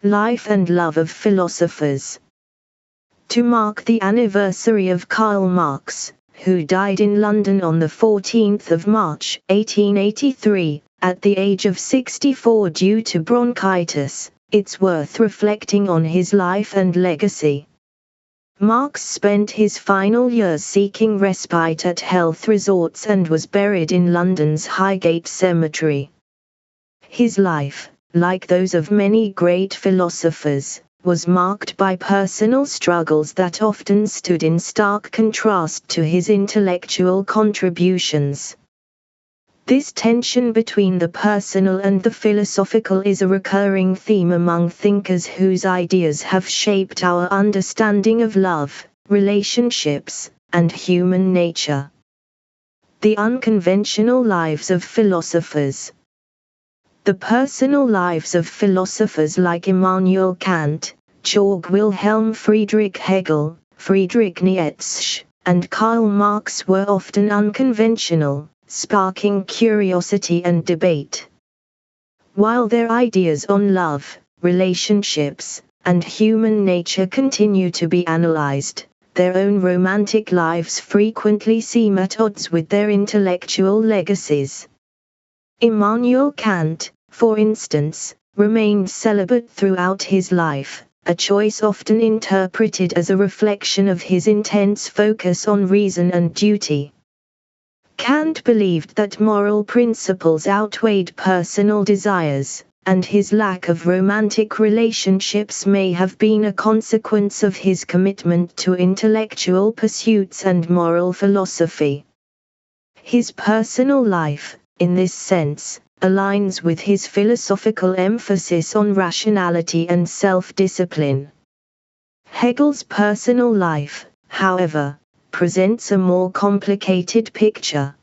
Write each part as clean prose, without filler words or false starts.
Life and Love of Philosophers. To mark the anniversary of Karl Marx, who died in London on the 14th of March, 1883, at the age of 64 due to bronchitis, it's worth reflecting on his life and legacy. Marx spent his final years seeking respite at health resorts and was buried in London's Highgate Cemetery. His life, like those of many great philosophers, was marked by personal struggles that often stood in stark contrast to his intellectual contributions. This tension between the personal and the philosophical is a recurring theme among thinkers whose ideas have shaped our understanding of love, relationships, and human nature. The unconventional lives of philosophers. The personal lives of philosophers like Immanuel Kant, Georg Wilhelm Friedrich Hegel, Friedrich Nietzsche, and Karl Marx were often unconventional, sparking curiosity and debate. While their ideas on love, relationships, and human nature continue to be analyzed, their own romantic lives frequently seem at odds with their intellectual legacies. Immanuel Kant, for instance, remained celibate throughout his life, a choice often interpreted as a reflection of his intense focus on reason and duty. Kant believed that moral principles outweighed personal desires, and his lack of romantic relationships may have been a consequence of his commitment to intellectual pursuits and moral philosophy. His personal life, in this sense, aligns with his philosophical emphasis on rationality and self-discipline. Hegel's personal life, however, presents a more complicated picture.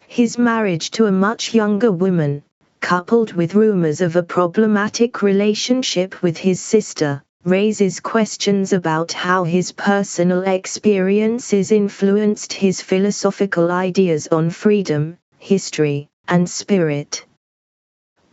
His marriage to a much younger woman, coupled with rumors of a problematic relationship with his sister, raises questions about how his personal experiences influenced his philosophical ideas on freedom, history, and spirit.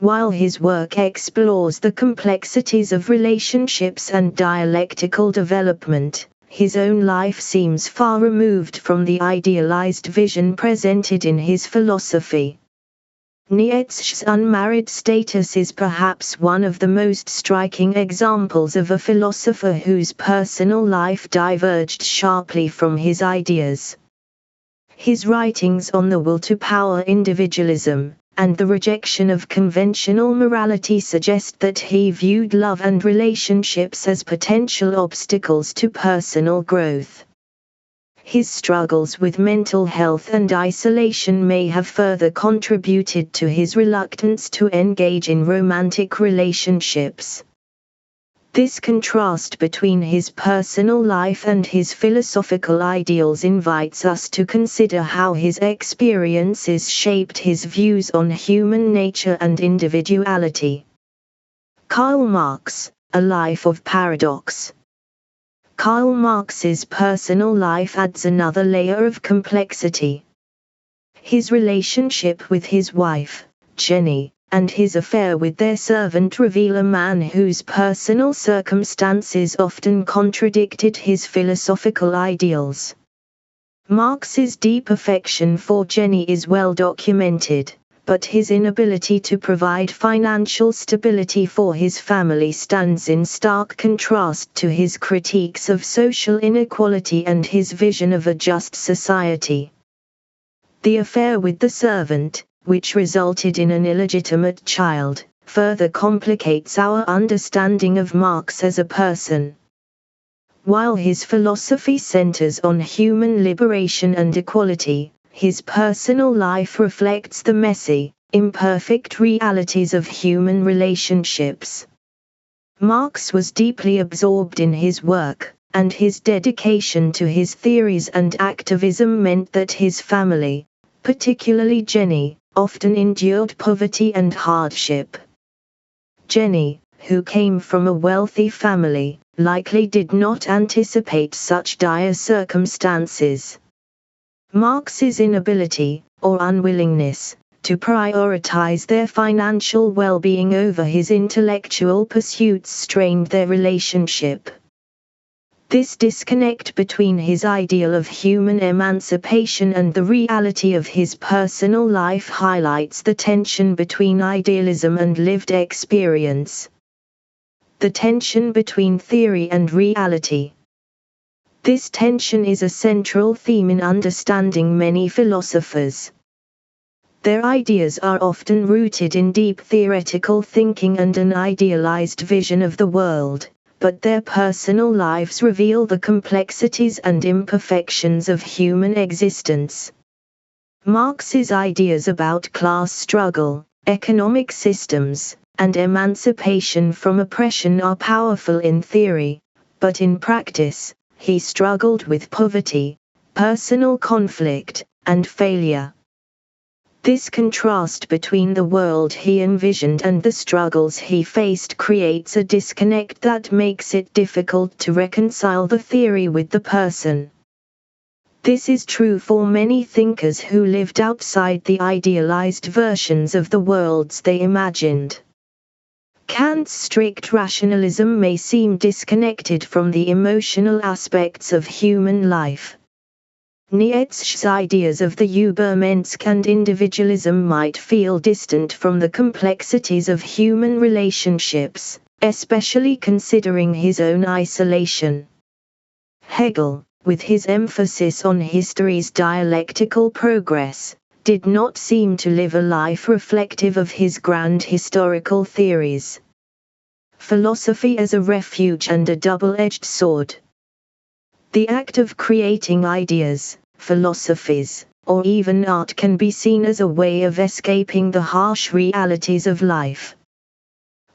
While his work explores the complexities of relationships and dialectical development, his own life seems far removed from the idealized vision presented in his philosophy. Nietzsche's unmarried status is perhaps one of the most striking examples of a philosopher whose personal life diverged sharply from his ideas. His writings on the will to power individualism, and the rejection of conventional morality suggest that he viewed love and relationships as potential obstacles to personal growth. His struggles with mental health and isolation may have further contributed to his reluctance to engage in romantic relationships. This contrast between his personal life and his philosophical ideals invites us to consider how his experiences shaped his views on human nature and individuality. Karl Marx, A Life of Paradox. Karl Marx's personal life adds another layer of complexity. His relationship with his wife, Jenny, and his affair with their servant reveal a man whose personal circumstances often contradicted his philosophical ideals. Marx's deep affection for Jenny is well documented, but his inability to provide financial stability for his family stands in stark contrast to his critiques of social inequality and his vision of a just society. The affair with the servant, which resulted in an illegitimate child, further complicates our understanding of Marx as a person. While his philosophy centers on human liberation and equality, his personal life reflects the messy, imperfect realities of human relationships. Marx was deeply absorbed in his work, and his dedication to his theories and activism meant that his family, particularly Jenny, often endured poverty and hardship. Jenny, who came from a wealthy family, likely did not anticipate such dire circumstances. Marx's inability, or unwillingness, to prioritize their financial well-being over his intellectual pursuits strained their relationship. This disconnect between his ideal of human emancipation and the reality of his personal life highlights the tension between idealism and lived experience. The tension between theory and reality. This tension is a central theme in understanding many philosophers. Their ideas are often rooted in deep theoretical thinking and an idealized vision of the world, but their personal lives reveal the complexities and imperfections of human existence. Marx's ideas about class struggle, economic systems, and emancipation from oppression are powerful in theory, but in practice, he struggled with poverty, personal conflict, and failure. This contrast between the world he envisioned and the struggles he faced creates a disconnect that makes it difficult to reconcile the theory with the person. This is true for many thinkers who lived outside the idealized versions of the worlds they imagined. Kant's strict rationalism may seem disconnected from the emotional aspects of human life. Nietzsche's ideas of the Übermensch and individualism might feel distant from the complexities of human relationships, especially considering his own isolation. Hegel, with his emphasis on history's dialectical progress, did not seem to live a life reflective of his grand historical theories. Philosophy as a refuge and a double-edged sword. The act of creating ideas, philosophies, or even art can be seen as a way of escaping the harsh realities of life.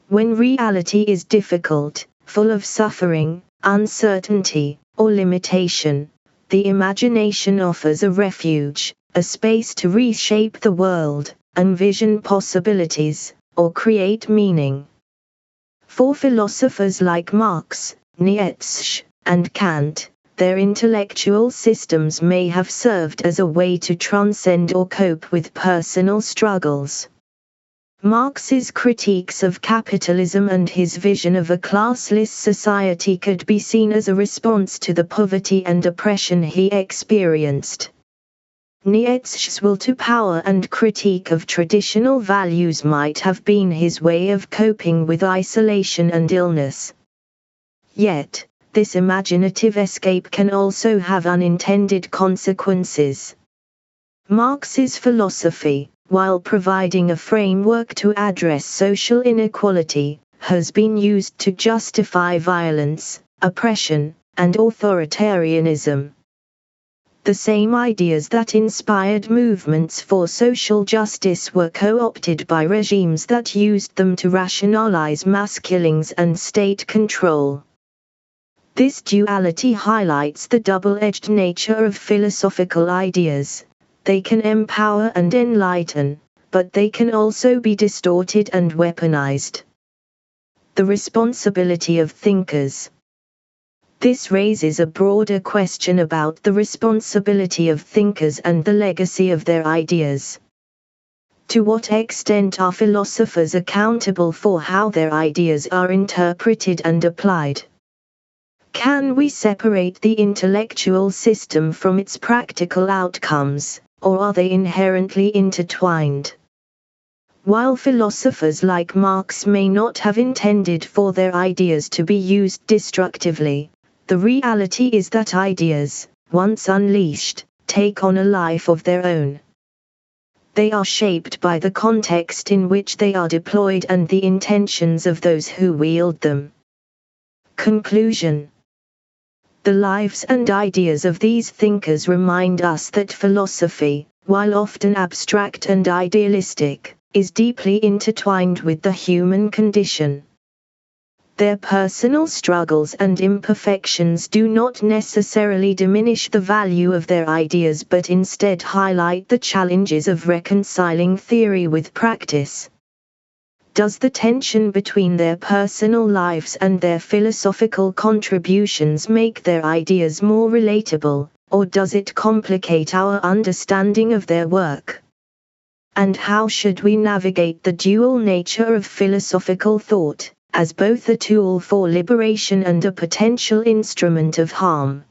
When reality is difficult, full of suffering, uncertainty, or limitation, the imagination offers a refuge, a space to reshape the world, envision possibilities, or create meaning. For philosophers like Marx, Nietzsche, and Kant, their intellectual systems may have served as a way to transcend or cope with personal struggles. Marx's critiques of capitalism and his vision of a classless society could be seen as a response to the poverty and oppression he experienced. Nietzsche's will to power and critique of traditional values might have been his way of coping with isolation and illness. Yet, this imaginative escape can also have unintended consequences. Marx's philosophy, while providing a framework to address social inequality, has been used to justify violence, oppression, and authoritarianism. The same ideas that inspired movements for social justice were co-opted by regimes that used them to rationalize mass killings and state control. This duality highlights the double-edged nature of philosophical ideas. They can empower and enlighten, but they can also be distorted and weaponized. The responsibility of thinkers. This raises a broader question about the responsibility of thinkers and the legacy of their ideas. To what extent are philosophers accountable for how their ideas are interpreted and applied? Can we separate the intellectual system from its practical outcomes, or are they inherently intertwined? While philosophers like Marx may not have intended for their ideas to be used destructively, the reality is that ideas, once unleashed, take on a life of their own. They are shaped by the context in which they are deployed and the intentions of those who wield them. Conclusion. The lives and ideas of these thinkers remind us that philosophy, while often abstract and idealistic, is deeply intertwined with the human condition. Their personal struggles and imperfections do not necessarily diminish the value of their ideas but instead highlight the challenges of reconciling theory with practice. Does the tension between their personal lives and their philosophical contributions make their ideas more relatable, or does it complicate our understanding of their work? And how should we navigate the dual nature of philosophical thought, as both a tool for liberation and a potential instrument of harm?